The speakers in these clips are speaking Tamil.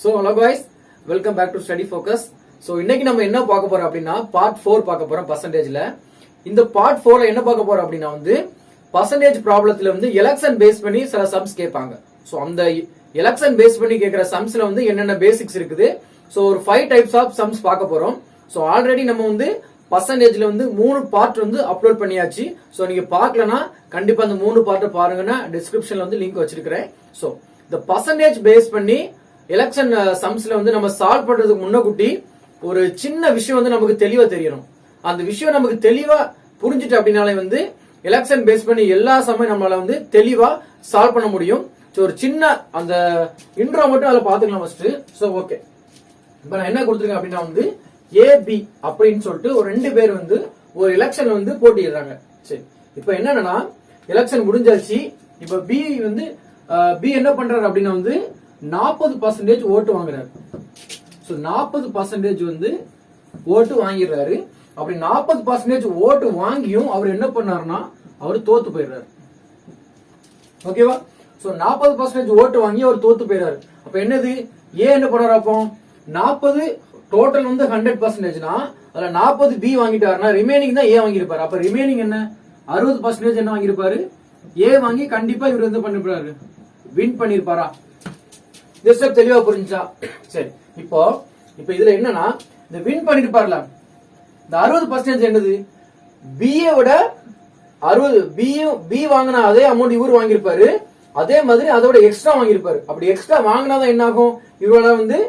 So hello guys, welcome back to Study Focus. So இன்னைக்கு நம்ம என்ன பார்க்க போறோம் அப்படின்னா பார்ட் 4 பார்க்க போறோம் பர்சன்டேஜ்ல. இந்த பார்ட் 4ல என்ன பார்க்க போறோம் அப்படின்னா வந்து பர்சன்டேஜ் ப்ராப்ளத்துல வந்து எலெக்ஷன் பேஸ் பண்ணி சில சம்ஸ் கேட்பாங்க. சோ அந்த எலெக்ஷன் பேஸ் பண்ணி கேக்குற சம்ஸ்ல வந்து என்னென்ன பேசிக்ஸ் இருக்குது. சோ ஒரு 5 டைப்ஸ் ஆஃப் சம்ஸ் பார்க்க போறோம். சோ ஆல்ரெடி நம்ம வந்து பர்சன்டேஜ்ல வந்து 3 பார்ட் வந்து அப்லோட் பண்ணியாச்சு. சோ நீங்க பார்க்கலனா கண்டிப்பா அந்த 3 பார்ட் பாருங்கன்னா டிஸ்கிரிப்ஷன்ல வந்து லிங்க் வச்சிருக்கிறேன். சோ இந்த பர்சன்டேஜ் பேஸ் பண்ணி எலெக்ஷன் சம்ஸ்ல வந்து நம்ம சால்வ் பண்றதுக்கு முன்னகுட்டி ஒரு சின்ன விஷயம் வந்து நமக்கு தெளிவா தெரியணும். அந்த விஷயம் நமக்கு தெளிவா புரிஞ்சுட்டு அப்படின்னாலே வந்து எலெக்ஷன் பேஸ் பண்ணி எல்லா சமயம் நம்மளால வந்து தெளிவா சால்வ் பண்ண முடியும். சோ ஒரு சின்ன அந்த இன்ட்ரோ மட்டும் அதுல பாத்துக்கலாம் ஃபர்ஸ்ட். சோ ஓகே, இப்ப நான் என்ன கொடுத்துருக்கேன் அப்படின்னா வந்து ஏபி அப்படின்னு சொல்லிட்டு ஒரு 2 பேர் வந்து ஒரு எலெக்ஷன்ல வந்து போட்டிடுறாங்க. சரி, இப்ப என்னன்னா எலெக்ஷன் முடிஞ்சாச்சு. இப்ப பி வந்து பி என்ன பண்றாரு அப்படின்னா வந்து 40% ஓட்டு வாங்குறாரு. சோ 40% வந்து ஓட்டு வாங்கிடுறாரு. அப்படி 40% ஓட்டு வாங்கியும் அவர் என்ன பண்ணாருன்னா அவர் தோத்து போயிடுறாரு. ஓகேவா? சோ 40% ஓட்டு வாங்கி அவர் தோத்து போயிடுறாரு. அப்ப என்னது ஏன் என்ன பண்றாரு? அப்போ 40 டோட்டல் வந்து 100%னா அதுல 40 பி வாங்கிட்டாருன்னா ரிமைனிங் தான் ஏ வாங்கியிருப்பாரு. அப்ப ரிமைனிங் என்ன 60% என்ன வாங்கியிருப்பாரு? ஏ வாங்கி கண்டிப்பா இவர் வந்து பண்ணிருப்பாரு, வின் பண்ணிருப்பாரா? ஜஸ்ட் தெளிவா புரிஞ்சா? சரி, இப்போ இதுல என்னன்னா இந்த வின் பண்ணிருப்பார்ல இந்த 60% என்னது பிஏ விட 60 பி வாங்கினா அதே அமௌண்ட் இவரு வாங்கியிருப்பாரு. அதே மாதிரி அதோட எக்ஸ்ட்ரா வாங்கியிருப்பாரு. அப்படி எக்ஸ்ட்ரா வாங்கினாதான் என்ன ஆகும்? இவரால வந்து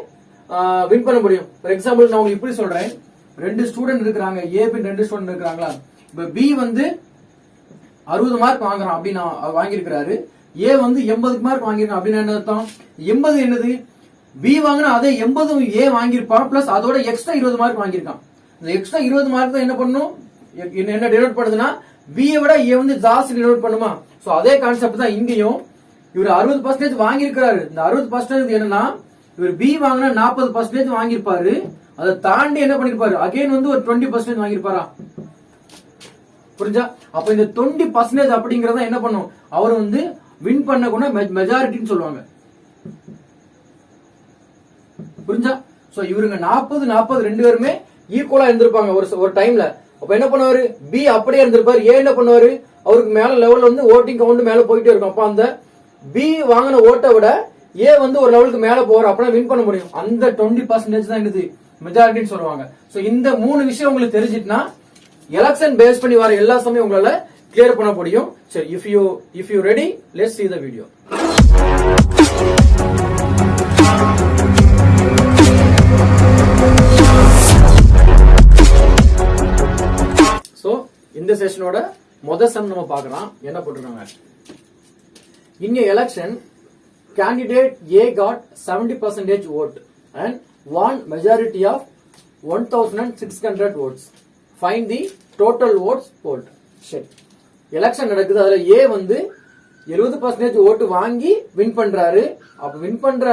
வின் பண்ண முடியும். ஃபார் எக்ஸாம்பிள் நான் உங்களுக்கு இப்படி சொல்றேன், 2 ஸ்டூடெண்ட் இருக்கிறாங்க, ஏபி 2 ஸ்டூடெண்ட் இருக்கிறாங்களா. இப்ப பி வந்து 60 மார்க் வாங்குறான் அப்படின்னு வாங்கியிருக்கிறாரு. ஏ வந்து 80 மார்க் வாங்கிருக்கான் அப்படின்னு என்ன அர்த்தம்? 80 என்னது பி வாங்கினா அதே 80 ஏ வாங்கியிருப்பான், பிளஸ் அதோட எக்ஸ்ட்ரா 20 மார்க் வாங்கியிருக்கான். இந்த எக்ஸ்ட்ரா 20 மார்க் தான் என்ன பண்ணும், என்ன டினோட் பண்ணுதுன்னா பிஏ விட ஏ வந்து ஜாஸ்தி டினோட் பண்ணுமா? சோ அதே கான்செப்ட் தான் இங்கேயும். இவர் 60% வாங்கியிருக்கிறாரு. இந்த 60% என்னன்னா இவர் பி வாங்கினா 40% வாங்கியிருப்பாரு. அதை தாண்டி என்ன பண்ணிருப்பாரு, அகைன் வந்து ஒரு 20% வாங்கியிருப்பாரா? புரிஞ்சா? அப்ப இந்த 20% அப்படிங்கறத என்ன பண்ணும், அவர் வந்து வின் பண்ண கூட மெஜாரிட்டின்னு சொல்லுவாங்க. புரிஞ்சா? சோ இவருங்க 40 2 பேருமே ஈக்குவலா இருந்திருப்பாங்க ஒரு டைம்ல. அப்ப என்ன பண்ணுவாரு, பி அப்படியே இருந்திருப்பாரு. ஏ என்ன பண்ணுவாரு, அவருக்கு மேல லெவல்ல வந்து ஓட்டிங் கவுண்ட் மேல போயிட்டே இருக்கும். அப்ப அந்த பி வாங்கின ஓட்டை விட ஏ வந்து ஒரு லெவலுக்கு மேல போற அப்பதான் வின் பண்ண முடியும். அந்த 20% தான் என்னது மெஜாரிட்டின்னு சொல்லுவாங்க. சோ இந்த 3 விஷயம் உங்களுக்கு தெரிஞ்சிட்டுனா எலெக்ஷன் பேஸ் பண்ணி வர எல்லா சமயம் உங்களால கிளியர் பண்ண முடியும். சரி, if you ready, let's see the video. So இந்த செஷனோட முதல் சம் நம்ம பார்க்கலாம். என்ன போட்டுருக்காங்க, in a election candidate A got 70% vote and won majority of 1600 votes. Find the total votes polled. சரி, எலெக்ஷன் நடக்குது. அதுல ஏ வந்து 70% ஓட்டு வாங்கி வின் பண்றாரு. அப்ப வின் பண்ற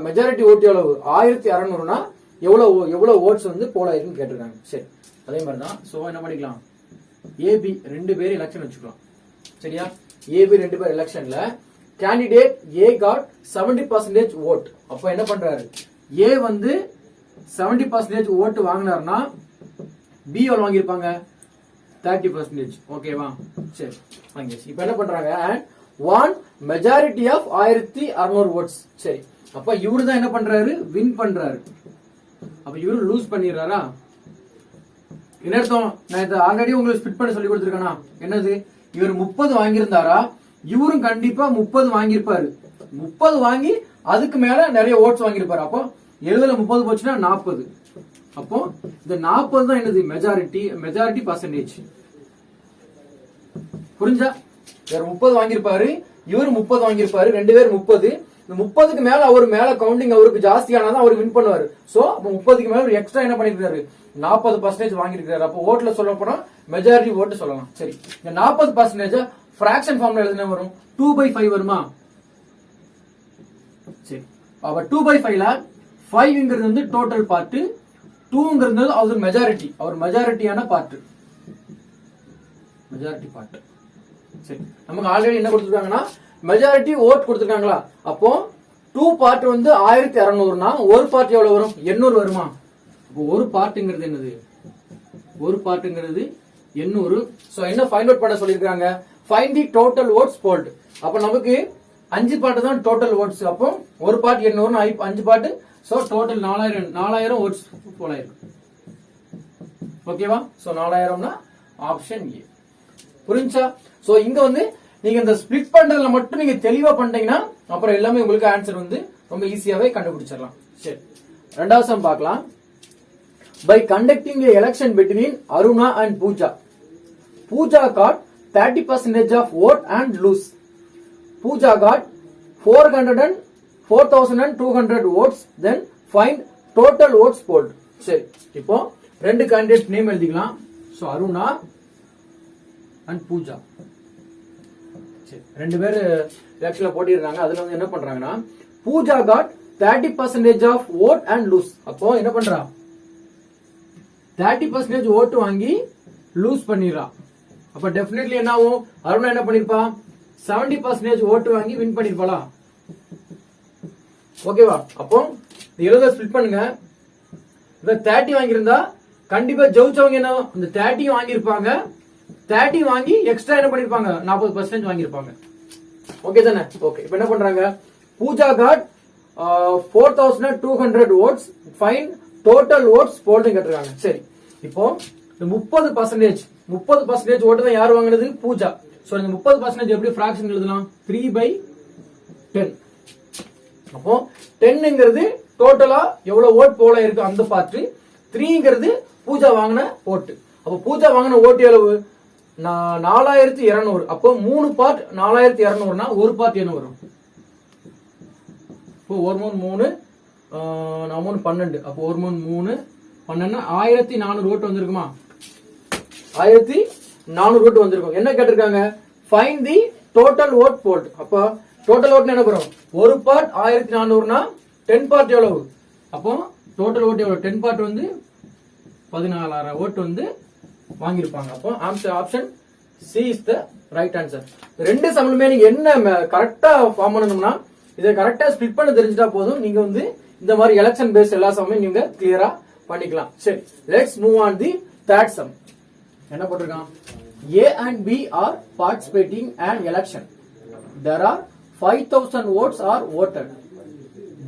மெஜாரிட்டி ஓட்டு எவ்வளவு, 1600னா எவ்வளவு ஓட்ஸ் வந்து போல் ஆயிருக்குன்னு கேட்டிருக்காங்க. சரி, அதே மாதிரிதான். சோ என்ன பண்ணிக்கலாம், ஏபி 2 பேர் எலெக்ஷன் வச்சுக்கலாம். சரியா? ஏபி 2 பேர் எலெக்ஷன்ல கேண்டிடேட் ஏ காட் 70% ஓட். அப்ப என்ன பண்றாரு, ஏ வந்து 70% ஓட்டு வாங்கினார்னா பி எவ்வளவு வாங்கியிருப்பாங்க, 30%. ஓகேவா? சரி, இப்ப என்ன பண்றாங்க, and one majority of 1600 votes. சரி, அப்ப இவரு தான் என்ன பண்றாரு, வின் பண்றாரு. அப்ப இவரு லூஸ் பண்ணிடுறாரா? என்ன அர்த்தம், நான் இதை ஆல்ரெடி உங்களுக்கு ஸ்பிட் பண்ண சொல்லி கொடுத்துருக்கேனா? என்னது, இவர் 30 வாங்கியிருந்தாரா, இவரும் கண்டிப்பா 30 வாங்கியிருப்பாரு. 30 வாங்கி அதுக்கு மேல நிறைய ஓட்ஸ் வாங்கியிருப்பாரு. அப்போ 70ல 30 போச்சுன்னா 40. அப்போ இந்த 40 தான் என்னது மெஜாரிட்டி பர்சன்டேஜ். புரிஞ்சா? வேற 30 வாங்கியிருப்பாரு, இவர் 30 வாங்கியிருப்பாரு, 2 பேர் 30. இந்த 30க்கு மேல அவர் மேல கவுண்டிங் அவருக்கு ஜாஸ்தியானாதான் அவர் வின் பண்ணுவாரு. சோ அப்ப 30க்கு மேல எக்ஸ்ட்ரா என்ன பண்ணிருக்காரு, 40% வாங்கியிருக்காரு. அப்போ ஓட்ல சொல்ல போனா மெஜாரிட்டி ஓட்டு சொல்லலாம். சரி, இந்த 40% பிராக்ஷன் ஃபார்ம்ல எழுதுனா வரும், 2/5 வருமா? சரி, அப்ப 2/5ல 5ங்கிறது வந்து டோட்டல் பார்ட், 2ங்கிறது அவர் மெஜாரிட்டி, அவர் மெஜாரிட்டியான பார்ட். சரி, நமக்கு ஆல்ரெடி என்ன கொடுத்துருக்காங்கன்னா மெஜாரிட்டி ஓட் கொடுத்துருக்காங்களா? அப்போ 2 பார்ட் வந்து 1200னா ஒரு பார்ட் எவ்வளவு வரும்? 800 வருமா? அப்போ ஒரு பார்ட்ங்கிறது என்னது? ஒரு பார்ட்ங்கிறது 800. சோ என்ன ஃபைண்ட் அவுட் பண்ண சொல்லிருக்காங்க? Find the total votes polled. அப்ப நமக்கு 5 பார்ட் தான் டோட்டல் வோட்ஸ். அப்போ ஒரு part 800 5 part. So total 4000 votes போல இருக்கு. ஓகேவா? சோ 4000னா ஆப்ஷன் ஏ. புரிஞ்சா? சோ இங்க வந்து நீங்க இந்த ஸ்பிளிட் பண்றதுல மட்டும் நீங்க தெளிவா பண்ணிட்டீங்கன்னா அப்புறம் எல்லாமே உங்களுக்கு ஆன்சர் வந்து ரொம்ப ஈஸியாவே கண்டுபிடிச்சிடலாம். சரி, ரெண்டாவது சம் பார்க்கலாம். By conducting a election between Aruna and Pooja got 30% of vote and lose. Pooja got 4,200 votes. Then find total votes polled. சரி, இப்போ ரெண்டு கேண்டிடேட் நேம் எழுதிக்கலாம். So Aruna and Pooja. சரி, ரெண்டு பேர் எலெக்ஷன்ல போட்டிடுறாங்க. அதுல வந்து என்ன பண்றாங்கன்னா Pooja got 30% of vote and lose. அப்போ என்ன பண்றா? 30% ஓட்டு வாங்கி லூஸ் பண்ணிடுறா. அப்ப டெஃபினெட்லி என்ன ஆகும்? அருணா என்ன பண்ணிருப்பா? 70% ஓட்டு வாங்கி வின் பண்ணிருப்பாளா? ஓகேவா? அப்போ 70 ஸ்பிளிட் பண்ணுங்க. இப்ப 30 வாங்கியிருந்தா கண்டிப்பா ஜெயிச்சவங்க என்ன இந்த 30 வாங்கியிருப்பாங்க. 30 வாங்கி எக்ஸ்ட்ரா என்ன பண்ணிருப்பாங்க? 40% வாங்கியிருப்பாங்க. ஓகே தானே? ஓகே. இப்ப என்ன பண்றாங்க? Pooja got 4200 votes. Find total votes polled கேட்டிருக்காங்க. சரி, இப்போ 30% ஓட்டு தான் யார் வாங்குனது? பூஜா. சோ இந்த 30% எப்படி ஃபிராக்ஷன் எழுதலாம்? 3/10. அப்போ 10ங்கிறது டோட்டலா எவ்வளவு ஓட் போல இருக்கு அந்த பார்ட். 3ங்கிறது பூஜா வாங்கின ஓட்டு. அப்போ பூஜா வாங்கின ஓட்டு எவ்வளவு? 4200. அப்போ 3 பார்ட் 4200னா ஒரு பார்ட் என்ன வரும்? இப்போ 1 3 3 12. அப்போ 1 3 12 1400 ஓட்டு வந்திருக்குமா? 1400 ஓட்டு வந்திருக்கும். என்ன கேட்டிருக்காங்க? Find the total vote polled. அப்ப டோட்டல் ஓட் என்ன வரும்? ஒரு பார்ட் 1400னா 10 பார்ட் எவ்வளவு? அப்போ டோட்டல் ஓட் எவ்வளவு? 10 பார்ட் வந்து 14000 ஓட்டு வந்து வாங்கியிருப்பாங்க. அப்போ option C is the right answer. ரெண்டு சமலுமே நீங்க என்ன கரெக்டா ஃபார்ம் பண்ணணும்னா இதை கரெக்டா ஸ்பிளிட் பண்ண தெரிஞ்சிட்டா போதும். நீங்க வந்து இந்த மாதிரி எலெக்ஷன் பேஸ் எல்லா சமயம் நீங்க கிளியரா பண்ணிக்கலாம். சரி, let's move on the third sum. என்ன போட்டிருக்கான்? A and B are participating an election. There are 5000 votes are voted.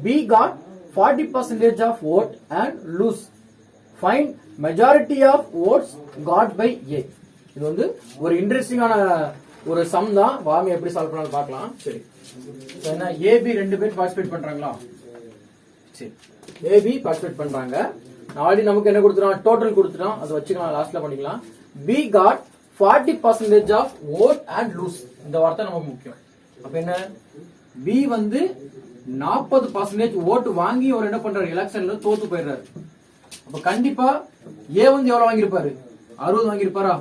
B got 40% of vote and lose. Find majority of votes got by A. இது வந்து ஒரு இன்ட்ரெஸ்டிங்கான ஒரு சம் தான். வாங்க எப்படி சால்வ் பண்ணலாம் பார்க்கலாம். சரி, என்ன AB ரெண்டு பேர் பார்ட்டிசிபேட் பண்றாங்களா? சரி, AB பார்ட்டிசிபேட் பண்றாங்க. ஆல்ரெடி நமக்கு என்ன கொடுத்துறோம்? டோட்டல் கொடுத்துறோம். அதை வச்சுக்கலாம், லாஸ்ட்ல பண்ணிக்கலாம். B got 40% of vote and lose. இந்த வார்த்தை நமக்கு முக்கியம். அப்ப என்ன? B வந்து 40% ஓட்டு வாங்கி அவர் என்ன பண்றாரு? எலெக்ஷன்ல தோத்து போயிடுறாரு. அப்ப கண்டிப்பா A வந்து எவ்வளவு வாங்கியிருப்பாரு? 60 வாங்கியிருப்பாரா?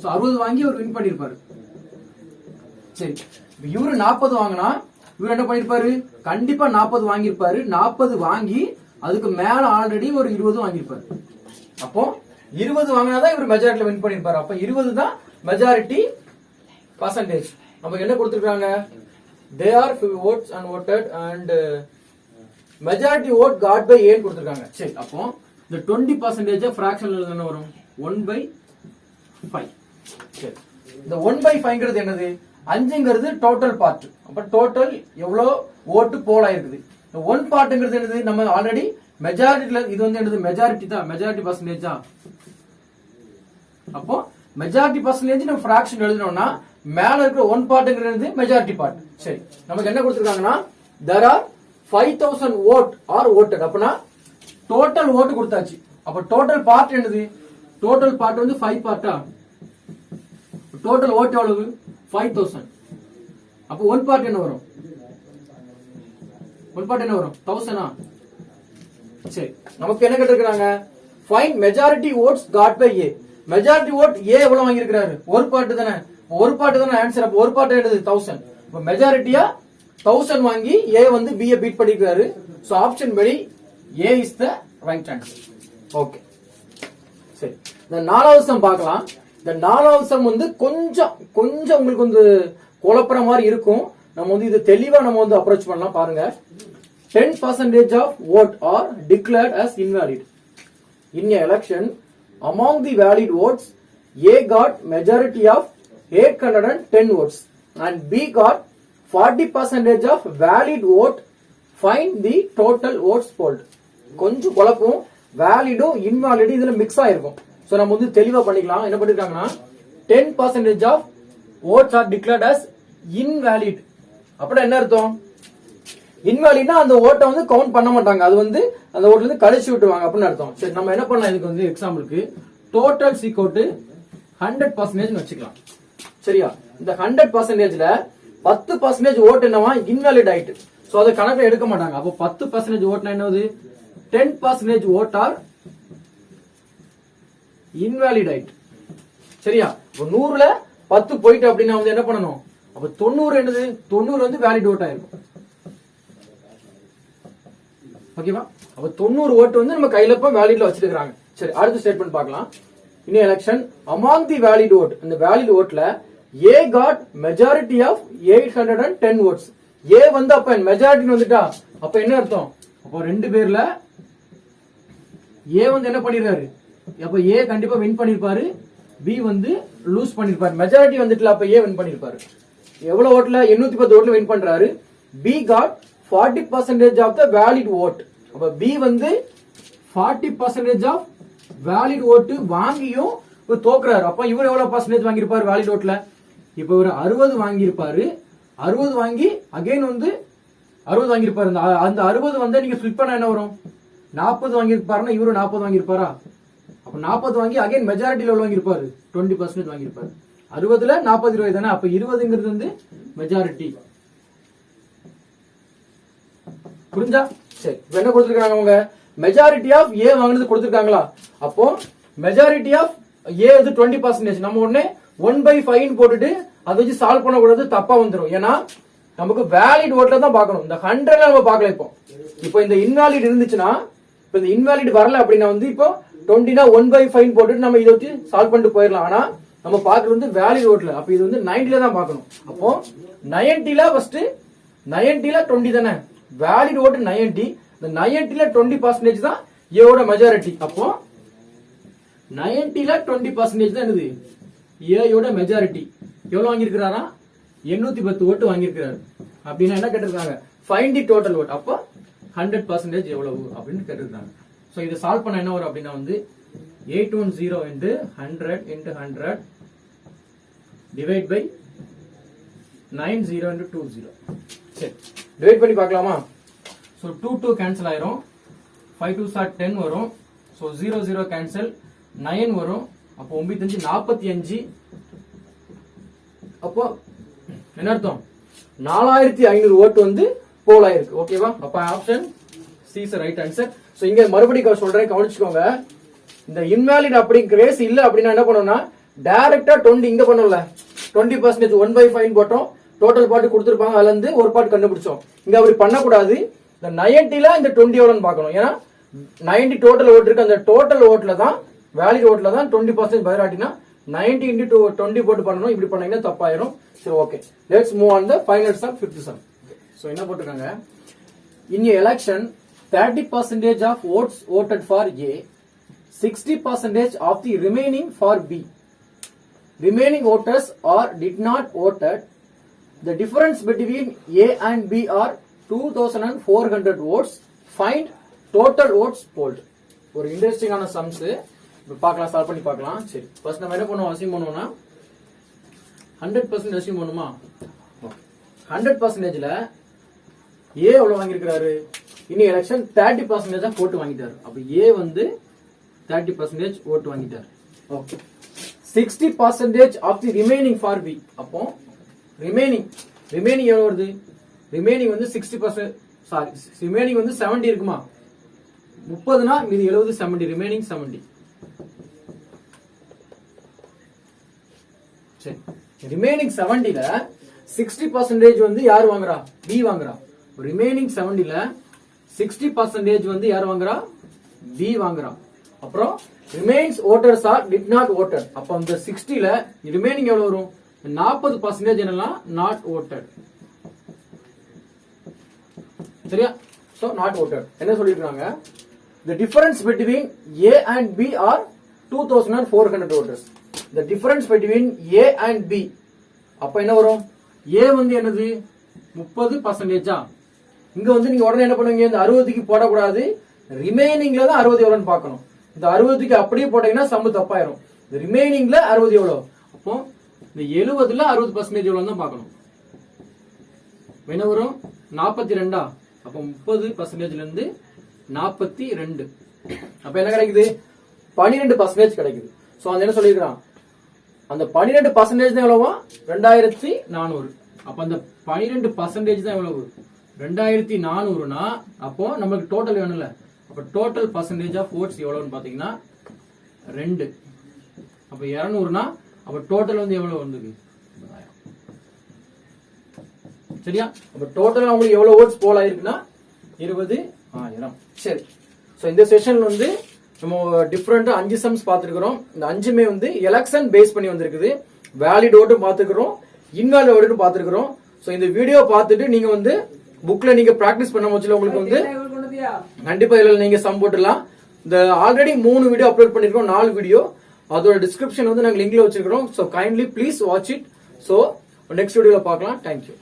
சோ 60 வாங்கி அவர் வின் பண்ணிருப்பாரு. சரி, இவரு 40 வாங்கினா இவர் என்ன பண்ணிருப்பாரு? கண்டிப்பா 40 வாங்கியிருப்பாரு. 40 வாங்கி அதுக்கு மேல ஆல்ரெடி ஒரு 20 வாங்கியிருப்பாரு. அப்போ 20 வாங்கினாதான் இவர் மெஜாரிட்டில வின் பண்ணிருப்பாரு. அப்ப 20 தான் மெஜாரிட்டி பர்சன்டேஜ். நமக்கு என்ன கொடுத்திருக்காங்க? they are votes and voted and majority vote got by A கொடுத்திருக்காங்க. சரி, அப்போ இந்த 20% ஃபிராக்ஷன்ல என்ன வரும்? 1/5. சரி, இந்த 1/5ங்கிறது என்னது? 5ங்கிறது டோட்டல் பார்ட். அப்ப டோட்டல் எவ்வளவு ஓட்டு போல் ஆயிருக்குது. 1 பார்ட்ங்கிறது என்னது? நம்ம ஆல்ரெடி மெஜாரிட்டில இது வந்து என்னது? மெஜாரிட்டி தான். மெஜாரிட்டி பர்சன்டேஜ் தான். அப்போ மெஜாரிட்டி பர்சன்டேஜ் நம்ம ஃபிராக்ஷன் எழுதணும்னா மேல இருக்கிற 1 பார்ட்ங்கிறது மெஜாரிட்டி பார்ட். சரி, நமக்கு என்ன கொடுத்திருக்காங்கன்னா there are 5000 vote are voted. அப்பனா டோட்டல் ஓட்டு கொடுத்தாச்சு. அப்ப டோட்டல் பார்ட் என்னது? டோட்டல் பார்ட் வந்து 5 பார்ட்டா? டோட்டல் ஓட்டு எவ்வளவு? 5000. அப்ப 1 பார்ட் என்ன வரும்? 1 பார்ட் என்ன வரும்? 1000. சரி, நமக்கு என்ன கேட்டிருக்காங்க? Find majority votes got by A. Majority vote A எவ்வளவு வாங்கி இருக்காரு? ஒரு பார்ட் தானே. ஒரு பார்ட் தானே ஆன்சர். அப்ப ஒரு பார்ட் என்னது? 1000. இப்ப மெஜாரிட்டியா 1000 வாங்கி A வந்து B பீட் பண்ணிருக்காரு. சோ ஆப்ஷன் படி A is the right answer. Okay, சரி, இந்த நாலாவது சம் பார்க்கலாம். இந்த நாலாவது சம் வந்து கொஞ்சம் உங்களுக்கு வந்து குழப்பற மாதிரி இருக்கும். நம்ம வந்து இது தெளிவா நம்ம வந்து அப்ரோச் பண்ணலாம். பாருங்க, 10% of vote are declared as invalid. In a election, among the valid votes, A got majority of 810 votes and B got 40% of valid vote. Find the total votes polled. கொஞ்சம் குழப்பம், வேலிடும் இன்வாலிடும் இதுல மிக்ஸ் ஆயிருக்கும். சோ நம்ம வந்து தெளிவா பண்ணிக்கலாம். என்ன பண்ணிருக்காங்கன்னா 10% of votes are declared as invalid. அப்படி என்ன அர்த்தம்? இன்வாலிட்னா அந்த ஓட்டை வந்து கவுண்ட் பண்ண மாட்டாங்க, அது வந்து அந்த ஓட்ல இருந்து கழிச்சு விட்டுருவாங்க அப்படின்னு அர்த்தம். சரி, நம்ம என்ன பண்ணலாம், இதுக்கு வந்து எக்ஸாம்பிளுக்கு டோட்டல் சீக்கோட்டு 100% வச்சுக்கலாம். சரியா? இந்த 100%ல 10% ஓட்டு என்னவா இன்வாலிட் ஆயிட்டு. சோ அதை கணக்கில் எடுக்க மாட்டாங்க. அப்போ 10% ஓட்டுனா என்னது? 10% ஓட் ஆர் இன்வாலிட் ஆயிட்டு. சரியா? இப்போ 100ல 10 போயிட்டு அப்படின்னா வந்து என்ன பண்ணணும்? அப்ப 90 என்னது? 90 வந்து வேலிட் ஓட் ஆயிருக்கும். ஓகேவா? அப்ப 90 ஓட்டு வந்து நம்ம கையில இப்ப வேலிட்ல வச்சிருக்காங்க. சரி, அடுத்த ஸ்டேட்மெண்ட் பார்க்கலாம். In election among the valid vote, அந்த வேலிட் ஓட்ல A got majority of 810 votes. A வந்து அப்ப மெஜாரிட்டி வந்துட்டா அப்ப என்ன அர்த்தம்? அப்போ ரெண்டு பேர்ல A வந்து என்ன பண்ணிருக்காரு? அப்ப A கண்டிப்பா வின் பண்ணிருப்பாரு, B வந்து லூஸ் பண்ணிருப்பாரு. மெஜாரிட்டி வந்துட்டுல அப்ப A வின் பண்ணிருப்பாரு. எவ்வளவு ஓட்ல? 810 ஓட்ல வின் பண்றாரு. B got 40% of the valid vote. அப்ப B வந்து 40% of valid vote வாங்கியும் தோக்குறாரு. அப்ப இவர் எவ்வளவு பர்சன்டேஜ் வாங்கியிருப்பாரு வேலிட் ஓட்ல? இப்ப இவர் 60 வாங்கியிருப்பாரு. 60 வாங்கி அகைன் வந்து 60 வாங்கியிருப்பாரு. அந்த 60 வந்து நீங்க ஸ்பிளிட் பண்ண என்ன வரும்? 40 வாங்கியிருப்பாருன்னா இவரு 40 வாங்கியிருப்பாரா? அப்ப 40 வாங்கி அகைன் மெஜாரிட்டில எவ்வளவு வாங்கியிருப்பாரு? 20% வாங்கியிருப்பாரு. 60ல 40 20 தானே, அப்ப 20ங்கிறது வந்து மெஜாரிட்டி. புரிஞ்சா? சரி, இப்ப என்ன கொடுத்திருக்காங்க அவங்க? மெஜாரிட்டி ஆஃப் ஏ வாங்கினது கொடுத்திருக்காங்களா? அப்போ மெஜாரிட்டி ஆஃப் ஏ இது 20%. நம்ம உடனே 1/5 போட்டுட்டு அதை வச்சு சால்வ் பண்ணக்கூடாது, தப்பா வந்துடும். ஏன்னா நமக்கு வேலிட் ஓட்ல தான் பார்க்கணும், இந்த 100ல நம்ம பார்க்கல. இப்போ இந்த இன்வாலிட் இருந்துச்சுன்னா, இப்போ இந்த இன்வாலிட் வரல அப்படின்னா வந்து இப்போ 20னா 1/5 போட்டுட்டு நம்ம இதை வச்சு சால்வ் பண்ணிட்டு போயிடலாம். ஆனா நம்ம பார்க்கறது வந்து வேலிட் ஓட்ல. அப்ப இது வந்து 90ல தான் பார்க்கணும். அப்போ 90ல ஃபர்ஸ்ட் 90ல 20 தானே வேலிட் ஓட்டு 90. இந்த 90ல 20% தான் ஏவோட மெஜாரிட்டி. அப்போ 90ல 20% தான் என்னது? ஏயோட மெஜாரிட்டி. எவ்வளவு வாங்கியிருக்கிறாரா? 810 ஓட்டு வாங்கியிருக்கிறாரு. அப்படின்னா என்ன கேட்டிருக்காங்க? Find the total vote. அப்போ 100% எவ்வளவு அப்படின்னு கேட்டிருக்காங்க. சோ இதை சால்வ் பண்ண என்ன வரும் அப்படின்னா வந்து 810 into 100 into 100 divide by 90 into 20. சரி, டிவைட் பண்ணி பார்க்கலாமா? சோ 2 கேன்சல் ஆயிரும். 5 2s are 10 வரும். சோ 0 0 கேன்சல், 9 வரும். அப்போ 9 45. அப்போ என்ன அர்த்தம்? 4500 ஓட்டு வந்து போல் ஆயிருக்கு. ஓகேவா? அப்ப option C is right answer. So இங்க மறுபடியும் சொல்றேன், கவனிச்சுக்கோங்க. இந்த இன்வாலிட் அப்படி கிரேஸ் இல்ல அப்படின்னா என்ன பண்ணணும்னா டைரக்டா 20 இங்க பண்ணல, 20% 1/5 போட்டோம், டோட்டல் பார்ட் கொடுத்திருப்பாங்க, அதுல இருந்து ஒரு பார்ட் கண்டுபிடிச்சோம். இங்க அப்படி பண்ணக்கூடாது. இந்த 90ல இந்த 20 எவ்வளவுன்னு பார்க்கணும். ஏன்னா 90 டோட்டல் ஓட்டு இருக்கு, அந்த டோட்டல் ஓட்ல தான் வேலிட் ஓட்ல தான் 20% பைராட்டினா 90 into 20 போட்டு பண்ணணும். இப்படி பண்ணீங்கன்னா தப்பாயிரும். சரி, okay, let's move on the final sum 5th sum. So என்ன போட்டுருக்காங்க? In a election 30% of votes voted for A, 60% of the remaining for B. Remaining voters are did not voted. The difference between A and B are 2400 votes. Find total votes polled. ஒரு இன்ட்ரெஸ்டிங்கான சம்ஸ் பார்க்கலாம், சால்வ் பண்ணி பார்க்கலாம். சரி, ஃபர்ஸ்ட் நம்ம என்ன பண்ணுவோம்? அசியூம் பண்ணுவோம்னா 100% அசியூம் பண்ணுமா? 100%ல ஏ எவ்வளவு வாங்கியிருக்கிறாரு? இனி எலெக்ஷன் 30% தான் போட்டு வாங்கிட்டாரு. அப்ப ஏ வந்து 30% ஓட்டு வாங்கிட்டாரு. Okay, 60% of the remaining for B. அப்போ ரிமைனிங் எவ்வளவு வருது? ரிமைனிங் வந்து 60%, சாரி ரிமைனிங் வந்து 70 இருக்குமா? 30னா மீதி 70, 70 ரிமைனிங் 70. சரி, ரிமைனிங் 70ல 60% வந்து யார் வாங்குறா? பி வாங்குறா. ரிமைனிங் 70ல 60% வந்து யார் வாங்குறா? பி வாங்குறா. அப்புறம் remains voters are did not voted. அப்ப அந்த 60ல ரிமைனிங் எவ்வளவு வரும்? 40% என்னலாம் நாட் voted. சரியா? So not voted. என்ன சொல்லிருக்காங்க? The difference between A and B are 2400 voters. The difference between A and B. அப்ப என்ன வரும்? A வந்து என்னது? 30%. இங்க வந்து நீங்க உடனே என்ன பண்ணுவீங்க? இந்த 60க்கு போடக்கூடாது. ரிமைனிங்ல தான் 60 எவ்வளவுன்னு பார்க்கணும். இந்த 60க்கு அப்படியே போட்டீங்கன்னா சம் தப்பாயிரும். இந்த ரிமைனிங்ல 60 எவ்வளவு? அப்போ இந்த 70ல 60% எவ்வளவு தான் பார்க்கணும். என்ன வரும்? 42. அப்போ 30%ல இருந்து 42. அப்ப என்ன கிடைக்குது? 12% கிடைக்குது. சோ அந்த என்ன சொல்லிருக்கான்? அந்த 12% தான் எவ்வளவா? 2400. அப்ப அந்த 12% தான் எவ்வளவு? 2400னா அப்போ நமக்கு டோட்டல் வேணும்ல. அப்ப டோட்டல் பர்சன்டேஜ் ஆஃப் votes எவ்வளவுன்னு பாத்தீங்கன்னா 2. அப்ப 200னா அப்ப டோட்டல் வந்து எவ்வளவு வந்தது? சரியா? அப்ப டோட்டலா உங்களுக்கு எவ்வளவு votes போல் ஆயிருக்குன்னா 20,000. சரி. சோ இந்த செஷன்ல வந்து நம்ம டிஃபரெண்ட் 5 சம்ஸ் பாத்துக்கிறோம். இந்த 5மே வந்து எலெக்ஷன் பேஸ் பண்ணி வந்திருக்குது. வேலிட் ஓட்டும் பாத்துக்கிறோம், இன்வாலிட் ஓட்டும் பாத்துக்கிறோம். சோ இந்த வீடியோ பார்த்துட்டு நீங்க வந்து புக்ல நீங்க பிராக்டிஸ் பண்ண முச்சுல உங்களுக்கு வந்து கண்டிப்பா இதுல நீங்க சம் போட்டுடலாம். இந்த ஆல்ரெடி 3 வீடியோ அப்லோட் பண்ணிருக்கோம், 4 வீடியோ. அதோட டிஸ்கிரிப்ஷன் வந்து நாங்க லிங்க்ல வச்சிருக்கோம். So kindly please watch it. So next வீடியோல பார்க்கலாம். தேங்க்யூ.